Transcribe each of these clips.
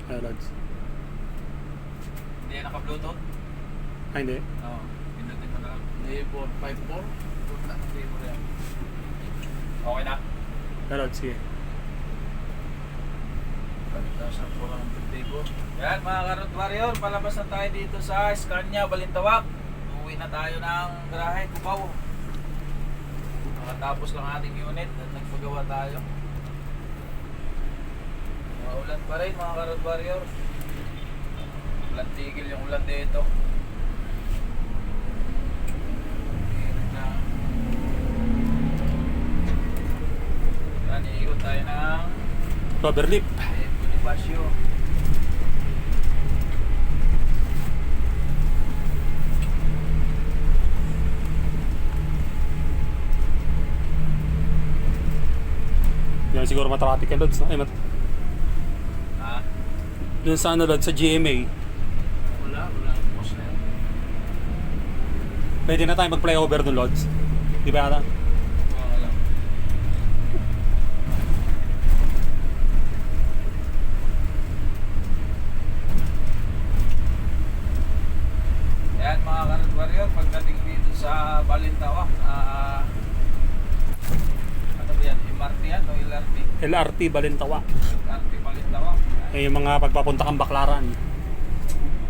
Ayan, Lods. Hindi yan naka-bluetooth? Ay, hindi. Oo. Pindutin mo na lang. Neighbor 54. Punta ng neighbor yan. Okay na? Ayan, Lods, sige. 5,400 neighbor. Yan mga Karot Warrior, palabas na tayo dito sa Scania, Balintawak. Uwi na tayo ng garahe, Cubao. Nakatapos lang ating unit at nagpagawa tayo. Maulan pa rin mga Karot Warrior. Ulan tigil yung ulan dito. Hirap na. Yan, iikot tayo ng Cloverleaf. Bonifacio. Yan siguro matraffic yan, Lods. Ay, Ha? dun sa ano, Lods, sa GMA. Wala. Post na yan. Pwede na tayo mag-flyover dun, Lods. Di ba yata? Wala. Yan mga Karot Warrior, pagdating dito sa Balintawak, ano ba yan? MRT yan o LRT? LRT Balintawak. LRT Balintawak. Eh, yung mga pagpapunta kang Baclaran.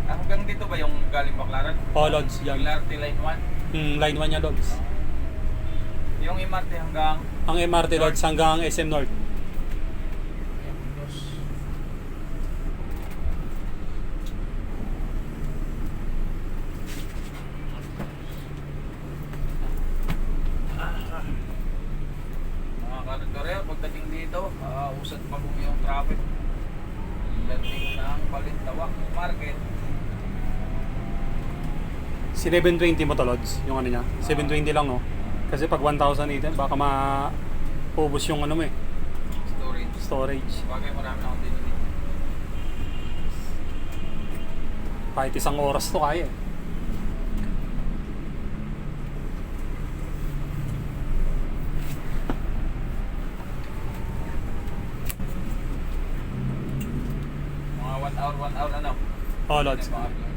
Hanggang dito ba yung galing Baclaran? Oh, Lods, yan. LRT Line 1? Line 1 yan, Lods. Yung MRT hanggang Ang MRT, Lods, hanggang SM North. mga Karot Warrior, pagdating dito, usad pa kung yung traffic. Dating ng Balintawak Market. Si 720 mo to, Lods, yung ano niya. 720 lang, no? Kasi pag 1,008, baka ma-ubos yung ano mo eh, storage. Bagay marami na akong dinili. Kahit isang oras to kaya eh. Mga 1 hour ano? Oh, Lods. Yung mga upload.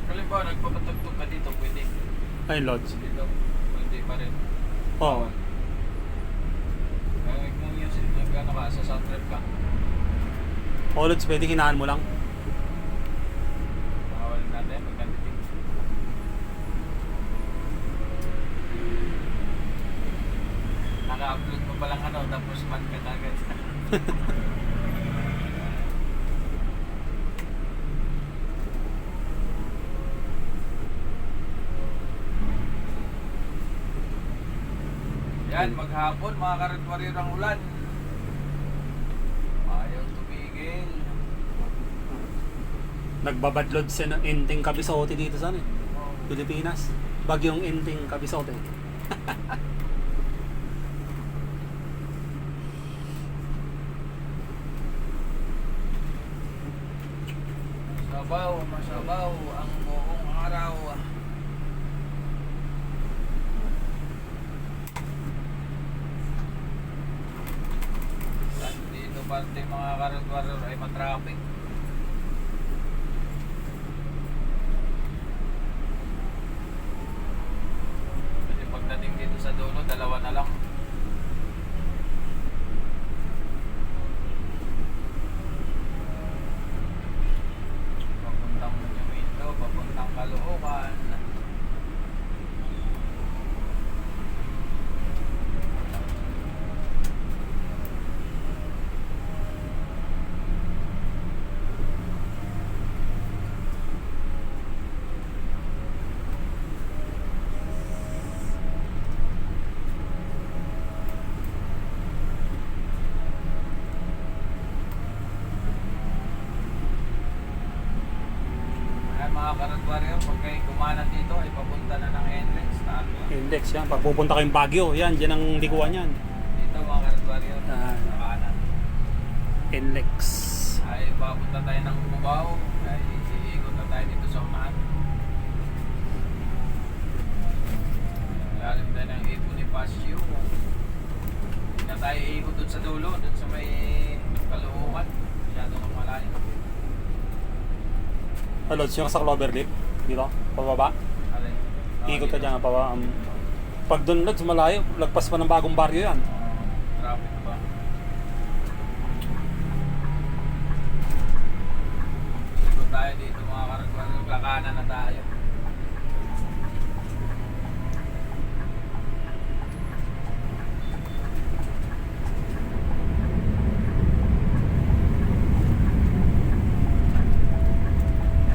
Halimbawa, nagpapatugtog ka dito, pwede. Ayun, Lods. Dito, pwede pa rin. Oo. Kaya kung music, nag-ano ka, sa sound trip ka. Oh, Lods, pwede hinaan mo lang. Bawal natin, magkanditing. Naka-upload mo palang ano, tapos man ka agad. Yan, maghapon mga Karot Warrior ang ulan. Ayaw tumigil. Nagbabadlod sa Enting Cabizote dito sa ano eh, Pilipinas. Bagyong Enting Cabizote. Masabaw ang buong araw. Dito parte mga Karot Warrior ay matraffic. Kasi pagdating dito sa dulo, dalawa na lang. Papuntang Monumento, papuntang Caloocan. mga Karot Warrior, pag kayo kumanan dito ay papunta na ng NLEX na ano. Index yan. Pag pupunta kayong Baguio, yan, dyan ang likuan yan. Dito mga Karot Warrior, Ah. sa kanan. NLEX. ay papunta tayo ng Cubao, ay iikot na tayo dito sa unahan. Lalim tayo ng Bonifacio. Hindi na tayo iikot dun sa dulo, dun sa may Caloocan. Masyadong malayo. Lods, yung sa Cloverleaf, dito, pababa. Alin? Ikot ka dyan, pababa. Pag doon, Lods, malayo, lagpas pa ng bagong baryo yan. Traffic ba? Ikot tayo dito mga karagwan. Kakanan na tayo.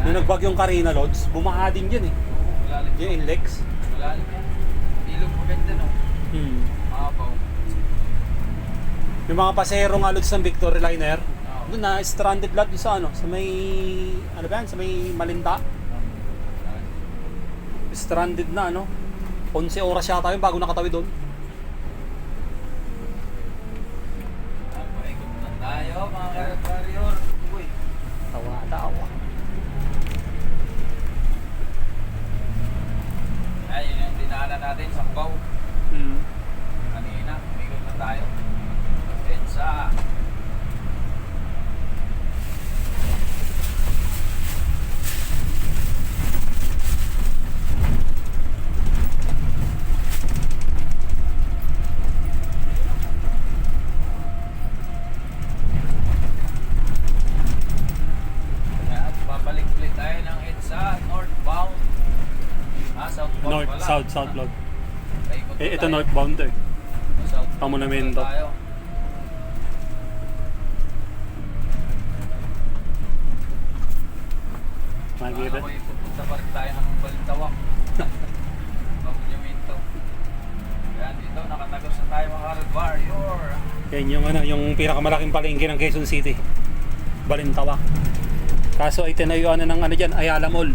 Nung nagbagyong Karina, Lods, bumaha din dyan eh. Malalim. Yung Inlex. Malalim yan. Ilog maganda no? Mabaw. Yung mga pasero nga, Lods, ng Victory Liner, Oo. doon na stranded lot doon sa ano, sa may, ano ba yan, sa may Malinta. Stranded na, ano. 11 oras yata yun bago nakatawid doon. Paikot na tayo mga karagwarrior. Uy. Tawa. Ay, yun yung dinaanan natin sa Cubao. Kanina, umikot na tayo. EDSA. At babalik ulit tayo ng EDSA, northbound. Southbound North, pala. south, Lord. Paikot na Ito tayo. northbound to eh. Southbound Pamonamento. na tayo. Makikita. Ako'y pupunta pa rin tayo ng Balintawak. Pamonamento. Kaya dito, nakatagos na tayo mga Road Warrior. Yan yung ano, yung pinakamalaking palengke ng Quezon City. Balintawak. Kaso ay tinayuan na ng ano diyan, Ayala Mall.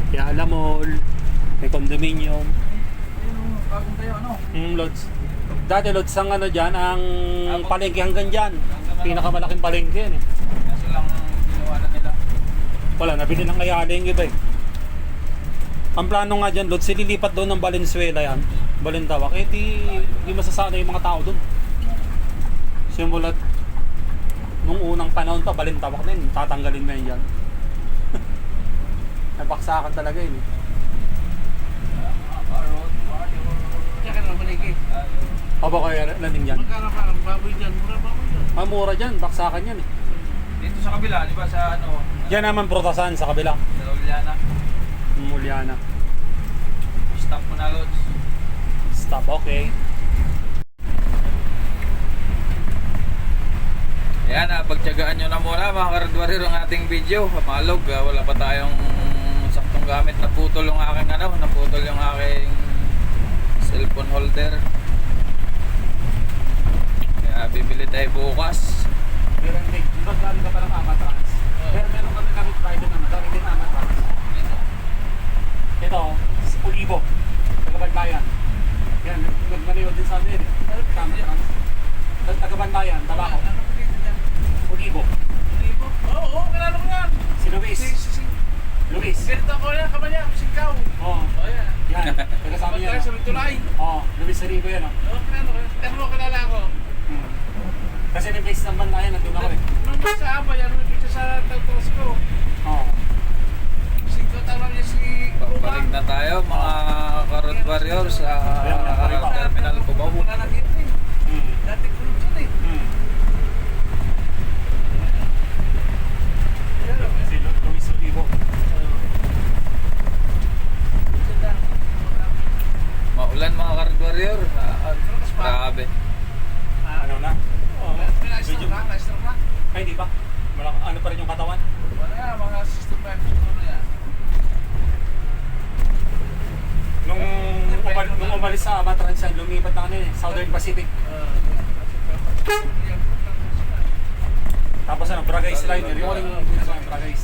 Ayala Mall. May condominium. Ayun, bagong tayo, ano? Lods. Dati Lods ang ano diyan, ang palengke hanggang diyan. Pinakamalaking palengke yan eh. Kaso lang ginawa na nila. Wala, nabili ng Ayala yung iba eh. Ang plano nga dyan, Lods, sililipat doon ng Valenzuela yan. Balintawak. Eh di masasana yung mga tao doon. Simulat nung unang panahon pa, Balintawak din. Tatanggalin mo yan dyan. Napaksakan talaga yun eh. Road Warrior. Diyan ka naman maliki. O ba kaya landing dyan? Magkano pa ang baboy dyan? Mura baboy dyan. Mura dyan, baksakan yan eh. Dito sa kabila, di ba sa ano? Diyan naman protasan sa kabila. Sa Uliana. Muliana. Stop mo na, Lods. Stop, okay. Ayan, pagtyagaan nyo na muna mga Road Warrior ang ating video. Malog, wala pa tayong saktong gamit. Naputol yung aking ano, naputol yung aking cellphone holder. Kaya bibili tayo bukas. Pero hindi, galing ka pa ng Amatrans. Pero meron kami private naman, galing din Amatrans. Ito, Ulibo, Tagabantayan. Yan, nagmaniwag din sa amin eh. Amatrans. Tagabantayan, Tabaco. Ulibo. Libo? Oo, kilala ko yan. Si Luis. Si Luis. Ganito ko yan, kamanya, singkaw. Oo. O yan. Yan, taga-sama niya. Pagkaya sa may tulay. Oo, Luis Rico yan oh. Oo, kilala ko yan. Pero mo kilala ko. Kasi yung base ng bantayan, nandun ako eh. Nung sa ama, yan, may picture sa Tagtros ko. Oo. Singkaw tawag niya si Pagbalik na tayo mga Road Warrior sa Terminal Cubao. Wala na dito eh. Dati kulog dyan eh. Si Luis Rico. Maulan mga Road Warrior. Grabe. Ano na? Na-stroke na, na-stroke na. Ay, hindi pa. Ano pa rin yung katawan? Wala yan, mga 65 siguro yan. Nung umalis sa Amatrans yan, lumipat na kanina eh, Southern Pacific. Tapos ano, Bragais Liner, yung uling Bragais.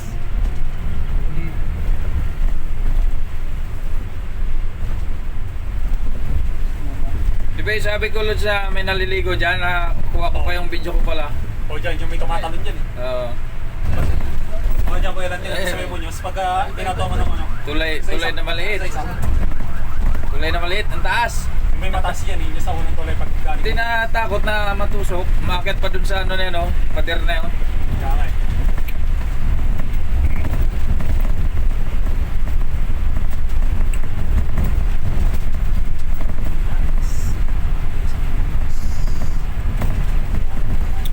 Di ba sabi ko Lods, sa may naliligo dyan, kuha ko pa yung video ko pala. O dyan, yung may tumatalon dyan eh. Oo. O dyan, kaya lang din sa Memo News. Pag tinatawa mo ng ano. Tulay Isa-isa. na maliit. Isa-isa. Tulay na maliit, ang taas. Yung may mataas yan eh, yung sa unang tulay pag galing. Hindi na takot na matusok. Umakyat pa dun sa ano na yun, oh. Pader na yun. Kaya nga eh.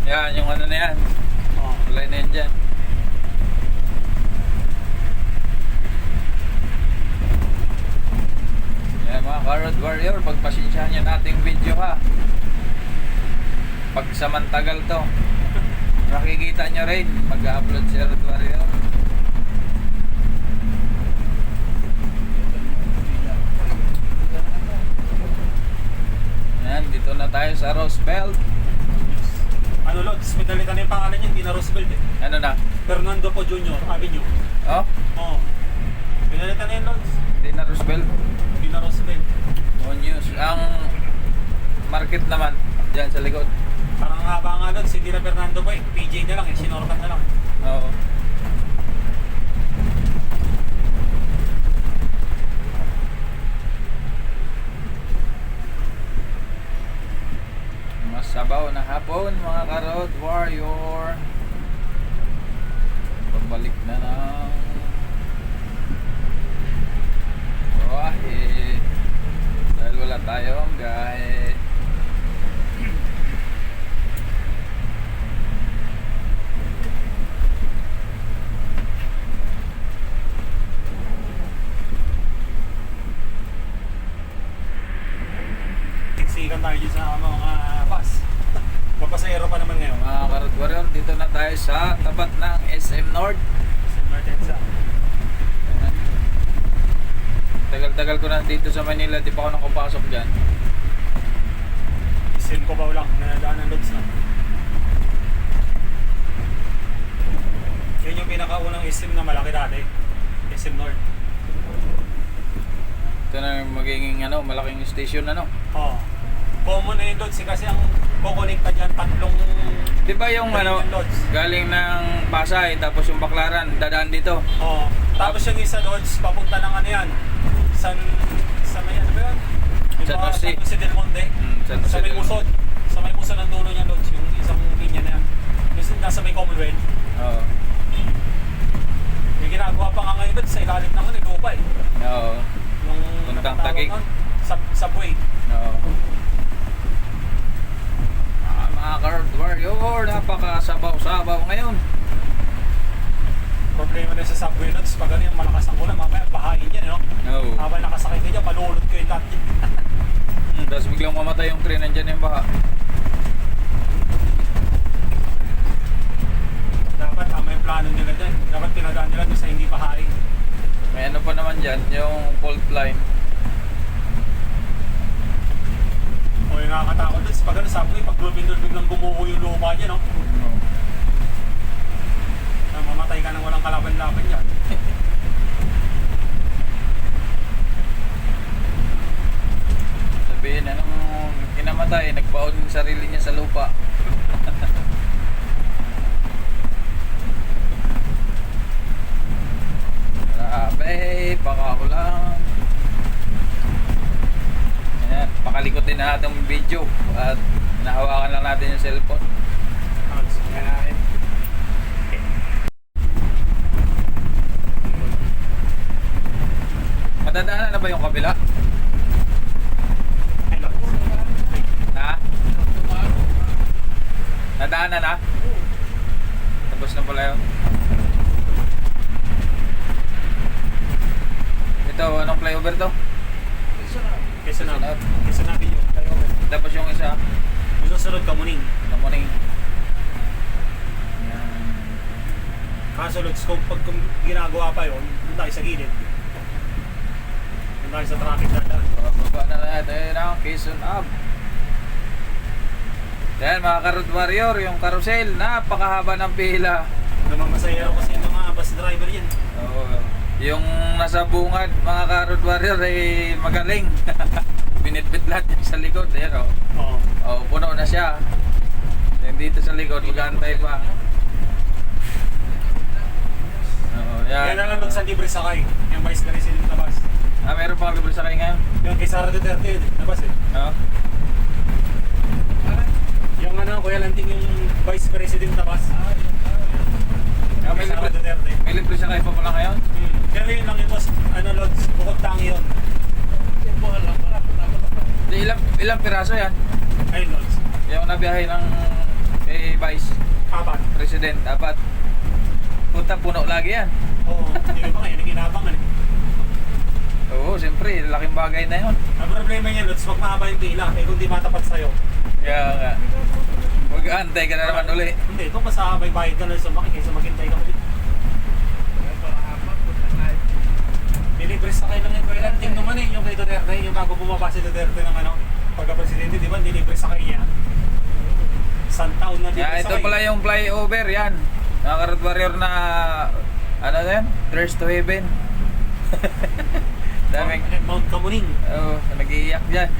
Yan, yung ano na yan. Oo. Tulay na yan dyan. Yan mga Karod Warrior, pagpasensyahan nyo nating video ha. Pag samantagal to, makikita nyo rin, mag-upload si Karod Warrior. Yan, dito na tayo sa Roosevelt. Ano Lods, pinalitan na yung pangalan niya, hindi na Roosevelt eh. Ano na? Fernando Po Jr. Avenue. Oh, Oo. Pinalitan na yun Lods. hindi na Roosevelt. Hindi na Roosevelt. On news. Ang market naman, dyan sa likod. Parang haba nga Lods, hindi na Fernando po eh. PJ na lang eh, sinorkat na lang. Oo. Masabaw na hapon mga Karod Warrior. Pabalik na ng buwahe dahil wala tayong gahe. Tiksikan tayo dyan sa mga bus. Papasayero pa naman ngayon. Mga Karod Warrior, dito na tayo sa tapat ng SM North. Sa Martensa. Tagal-tagal ko na dito sa Manila, di pa ako nakapasok dyan. Isin ko ba lang, nanadaan ng Lods na. Yun yung pinakaunang isim na malaki dati. SM North. Ito na yung magiging ano, malaking station ano. Oo. Common na yung Lods eh, kasi ang kukonekta dyan tatlong Di ba yung galing ano, ng Lods. galing ng Pasay, tapos yung Baclaran, dadaan dito. Oo. Tapos yung isa Lods, papunta ng ano yan. Sa may ano ba yun? Yung San mga Jose. San Jose del Monte. San Jose Sa may del musod. Sa may musod ng dulo niya Lods, yung isang linya na yan. Yung nasa may Commonwealth. Oo. May ginagawa pa nga ngayon Lods, sa ilalim ng ano, lupa eh. Oo. Yung Puntang napatawag Taguig. nun, subway. Oo. Mga Karod Warrior, napakasabaw-sabaw ngayon. Problema din sa subway Lods, pag ano yung malakas ang ulan, mamaya bahain yan, no? Oo. Habang nakasakay ka dyan, malulot ko yung lahat yan. Tapos biglang mamatay yung train, nandyan yung baha. Dapat tama yung plano nila dyan. Dapat pinadaan nila doon sa hindi bahain. May ano pa naman dyan, yung fault line. O yung nakakatakot doon, pag ano subway, pag biglang gumuho yung lupa dyan, no? Na mamatay ka nang walang kalaban-laban dyan. Sabihin, anong kinamatay, nagbaon yung sarili niya sa lupa. Grabe, pakakulang. Ayan, pakalikotin na natin yung video at nahawakan lang natin yung cellphone. Madadaanan na ba yung kabila? Hello. Na? Nadaanan na? Tapos na pala yun. Ito, anong flyover to? Kesa na. Sunod. Kesa na yun. Tapos yung isa, Yung susunod ka muning. na morning. Yan. Kaso Lods, kung pag ginagawa pa yun, doon tayo sa gilid. Doon tayo sa traffic na daan. Bababa na natin ang Quezon Ave. Yan mga Karod Warrior, yung carousel, napakahaba ng pila. Namamasayero kasi yung mga bus driver yan. Oo. Yung nasa bungad, mga Karod Warrior, ay magaling. Binitbit lahat yan sa likod. Ayan o. Oo. Oh, puno na siya. Yung dito sa likod, mag-aantay pa. Oo, Kaya yan. na lang doon sa libre sakay, yung Vice President na bus. Ah, meron pang libre sakay ngayon? Yung kay Sara Duterte yun, na bus eh. Oo. Yung ano, Kuya Lanting yung Vice President na bus. Ah, Kay Sara Duterte. may libre sakay pa pala ngayon? Pero yun lang ito, ano Lods, bukod tangi yun. Yung buhay lang pala. Di, ilang piraso yan? Ayun Lods, Yung nabiyahe ng kay Vice apat. President, dapat punta puno lagi yan. Oo, hindi ba ngayon, naginabangan eh. Oo, siyempre, laking bagay na yun. Ang problema niya Lods, pag mahaba yung pila, eh kung di matapat sa'yo. Kaya nga, mag-aantay ka na naman uli. Hindi, ito mas may bayad ka na sa maki kaysa maghintay ka ulit. Kaya parang apat, punta tayo. Nilibre sakay lang yung Kuya Lanting naman eh, yung kay Duterte, yung bago bumaba si Duterte ng ano, pagka-presidente, di ba, nilibre sakay niya. Isang taon na libre Yeah, ito sakay. pala yung flyover yan. Mga Karad Warrior na, ano na yan? Thirst to Heaven. Daming, Mount Kamuning. oh, nag-iiyak dyan.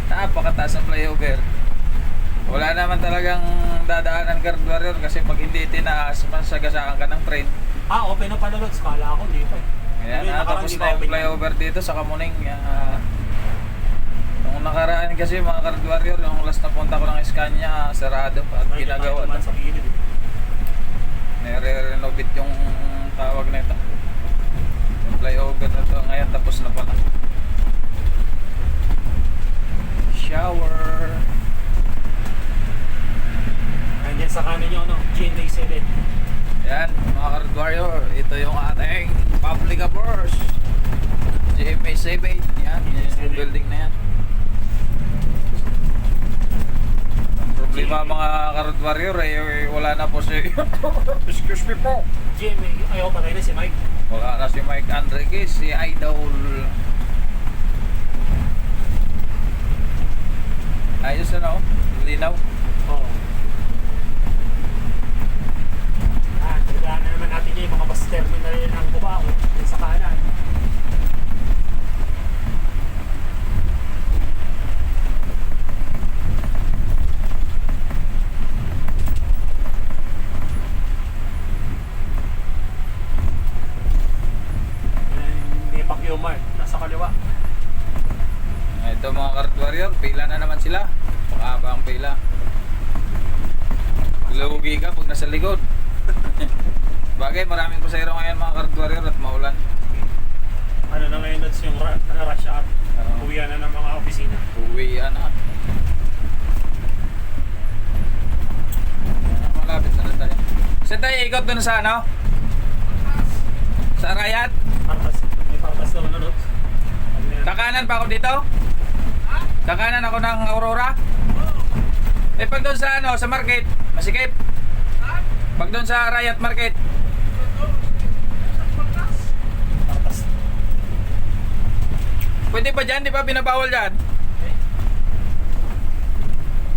Napakataas ang flyover. Wala naman talagang dadaanan Karad Warrior kasi pag hindi tinaas, masagasaan ka ng train. Ah, open na pala Lods, kala ko di pa. Ayan, Yung nakaraan, tapos di na ba yung open yan? flyover dito sa Kamuning. Nung nakaraan kasi mga Karad Warrior, yung last na punta ko ng Scania, sarado at Medyo ginagawa tayo naman na. sa gilid eh. Nire-renovate yung tawag na ito. Yung flyover na ito ngayon tapos na pala. Shower. Nandiyan sa kanin nyo, ano, GND 7. Yan, mga Karad Warrior, ito yung ating public affairs. GMA 7. Yan, yung building na yan. Ang problema mga Karad Warrior eh, wala na po si excuse me po. GMA, ayaw patay na si Mike. Wala na si Mike Enriquez, si Idol. Ayos ano? Linaw. Oo. Ah, tandaan na naman natin yung mga bus terminal ng Cubao, yung sa kanan. May Pacquiao nasa kaliwa. Ito mga Karad Warrior, pila na naman sila. Pakaba ang pila. Lugi ka pag nasa likod. Bagay, maraming pasahero ngayon mga Karad Warrior at maulan. Ano na ngayon Lods, yung rush hour. Oo. Uwian na ng mga opisina. Uwi na. Malapit na tayo. Saan tayo ikot doon sa ano? Sa Arayat? Partas, may partas naman na Lods. Ano yan? Kakanan pa ako dito? Kakanan ako ng Aurora? Eh pag doon sa ano, sa market, masikip. Pag doon sa Arayat Market, Partas. pwede ba dyan? Di ba binabawal dyan?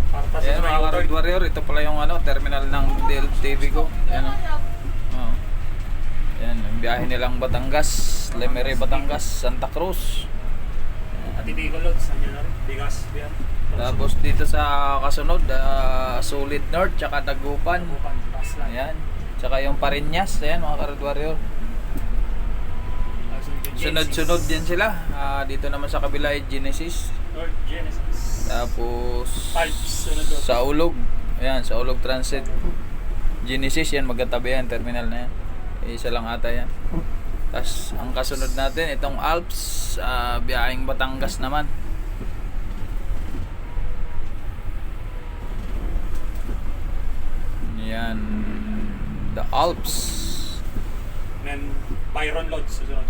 Partas Ayan na may mga Karad U-turn. Warrior, ito pala yung ano, terminal ng DLTV ko. Ayan o. Oo. Ayan, yung biyahe nilang Batangas, Lemery, Batangas, Santa Cruz. At Ibigo Lods, nandiyan na rin. Bigas, yan. Tapos dito sa kasunod, Sulit North, tsaka Dagupan. Bukan, bus lang. Ayan. Tsaka yung Parinyas, ayan mga Karad Warrior. Sunod-sunod din sila. Dito naman sa kabila ay Genesis. North Genesis. Tapos Alps, sunod doon. sa Ulog. Ayan, sa Ulog Transit. Genesis yan, magkatabi yan, terminal na yan. Isa lang ata yan. Tapos ang kasunod natin, itong Alps, biyaheng Batangas naman. Yan, the Alps. Then, Byron Lods, susunod.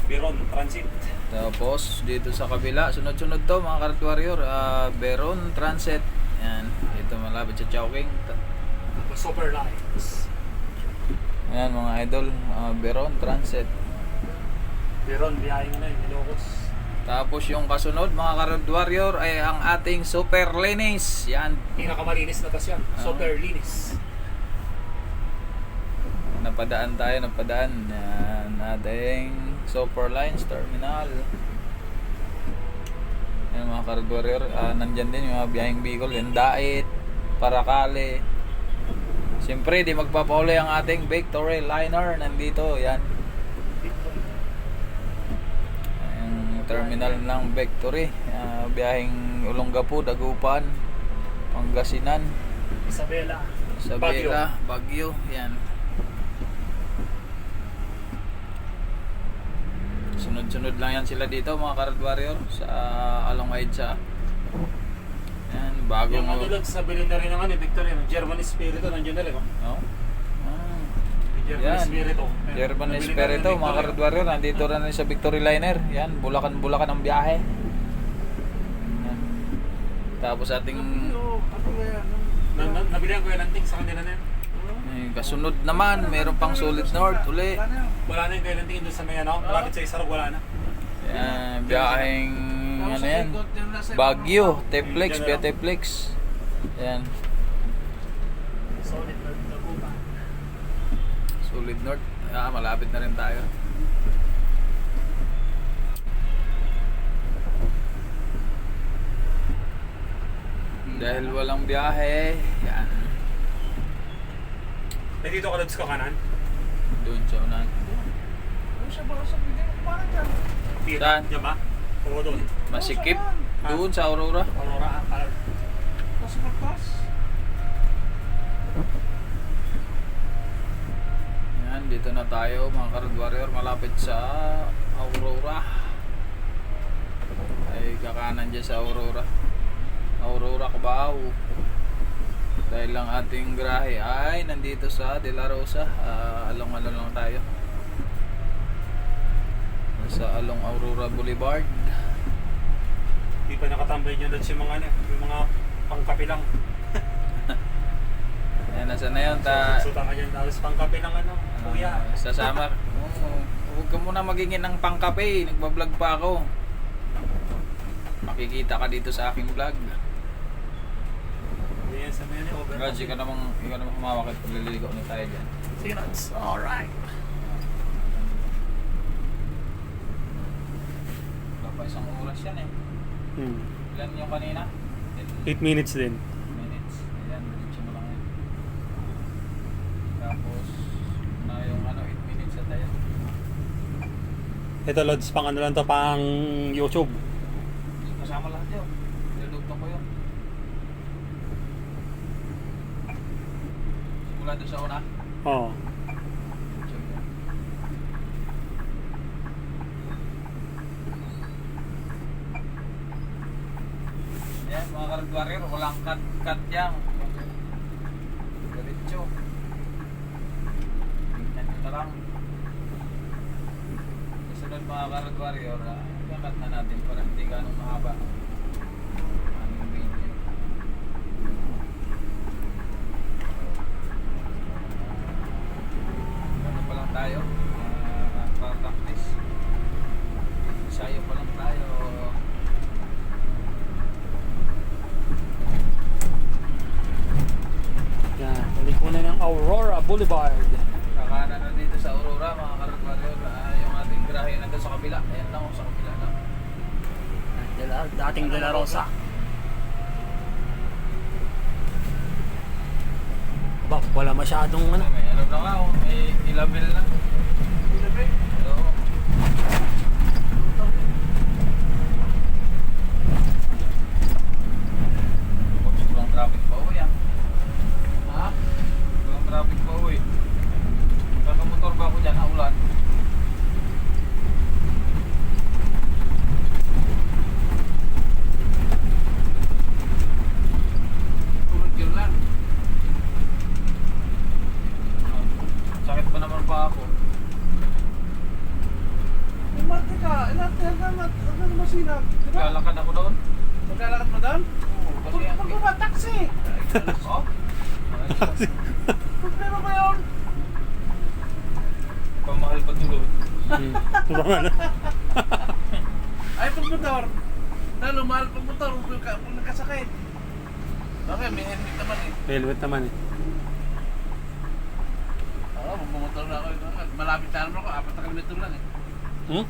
Byron Transit. Tapos dito sa kabila, sunod-sunod to mga Karad Warrior, Beron Transit. Yan, dito malapit sa Chowking. Tapos Super Lines. Ayan mga idol, Beron Transit. Byron, biyaheng na yun, Ilocos. Tapos yung kasunod mga Karad Warrior ay ang ating Super Linis. Yan, Pinakamalinis na tas yan. Super linis. napadaan tayo, napadaan. Yan, ating Super Lines Terminal. Yan mga Karad Warrior, nandyan din yung mga biyaheng Bicol, yung Dait, Paracale. Siyempre, di magpapauli ang ating Victory Liner. Nandito, yan. Ang terminal ng Victory. Biyaheng Olongapo, Dagupan, Pangasinan, Isabela. Isabela, Baguio. Yan. Sunod-sunod lang yan sila dito, mga Karad Warrior, sa Along Aidsa. Yan, bagong... Yung ano lang, sabi na rin ng ano, Victory, ng German Espiritu, nandiyan na rin. Oh. No? German Yan. Espiritu. German Nabili na rin Espiritu, ng mga Victory. Karad Warrior, nandito rin sa Victory Liner. Yan, Bulacan-Bulacan ang biyahe. Yan. Tapos ating Nabilihan ko yung lanting sa kanila na yun. kasunod naman, meron pang Solid North uli. Wala na yung kay lanting doon sa may ano, malapit sa Isarog, wala na. Yan, biyaheng ano yan, Baguio, Teplex, via Teplex. Yan, Solid na Dagupan. Solid North. Malapit na rin tayo. Dahil walang biyahe, yan, Eh dito ka lods ko kanan? doon sa unan. Saan? Diyan ba? Oo doon. Masikip, doon sa Aurora. Aurora, Yan, dito na tayo mga Karad Warrior, malapit sa Aurora. Ay kakanan dyan sa Aurora. Aurora, Cubao. Dahil lang ating grahe ay nandito sa De La Rosa. Along-along lang tayo. Sa Along Aurora Boulevard. Di pa nakatambay dyan doon si mga ano, yung mga pangkapi lang. Yan, nasa na yun. Suta ka dyan, tapos pangkapi lang ano, kuya. Sasama. Huwag ka muna magingin ng pangkape. Nagbablog pa ako. Makikita ka dito sa aking vlog. Yan sa mga ano, over. Raj, ikaw namang humawak at pagliligo na tayo dyan. Sige Rods, alright. Wala pa isang oras yan eh. Ilan yung kanina? 8 minutes din. Minutes. Ayan, diretso mo lang yan. Tapos, na yung 8 minutes at tayo. Ito Lods, pang ano lang to, pang YouTube. Kasama lahat yun. Nilulugtong ko yun. Simula doon sa una. Oo. Yan, mga Karad Warrior, walang cut yan. Diretso. Tingnan nyo na lang. Kasunod mga Karad Warrior, cut na natin para hindi ganong mahaba. Aming video. Ano pa lang tayo? Para practice. Ensayo pa lang tayo. Yan, balik ko na ng Aurora Boulevard. Kakanan na dito sa Aurora, mga Karad Warrior. Yung ating grahe na doon sa kabila. Ayan lang, sa kabila lang. Dating De La Rosa. Ba, wala masyadong ano. May ano lang ako, may ilabel lang. Ilabel? Oo. Sobrang traffic pa uwi ah. Ha? Sobrang traffic pa uwi. Kakamotor ba ako dyan, ulan? Tulog yun lang. Sakit pa naman pa ako. Umarte ka, ilan masinag, di ba? Lalakad ako doon. Maglalakad mo doon? Oo, kasi ang Pag ba, taxi! Oh? Problema ba yun? Pamahal pa tulog. Baka ano. Ay, pag motor. Lalo, mahal pag motor, kung nagkasakit. Okay, may helmet naman eh. Helmet naman eh. Oo, magmamotor na ako. Malapit na naman ako, 4 na kilometer lang eh. Hmm?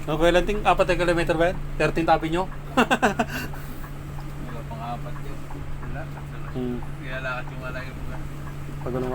Okay lang ting 4 kilometer ba yan? 13th Avenue? Wala pang apat yun. Wala, sakto lang Hmm. Kaya lakad yung malaki mo. Pag ganun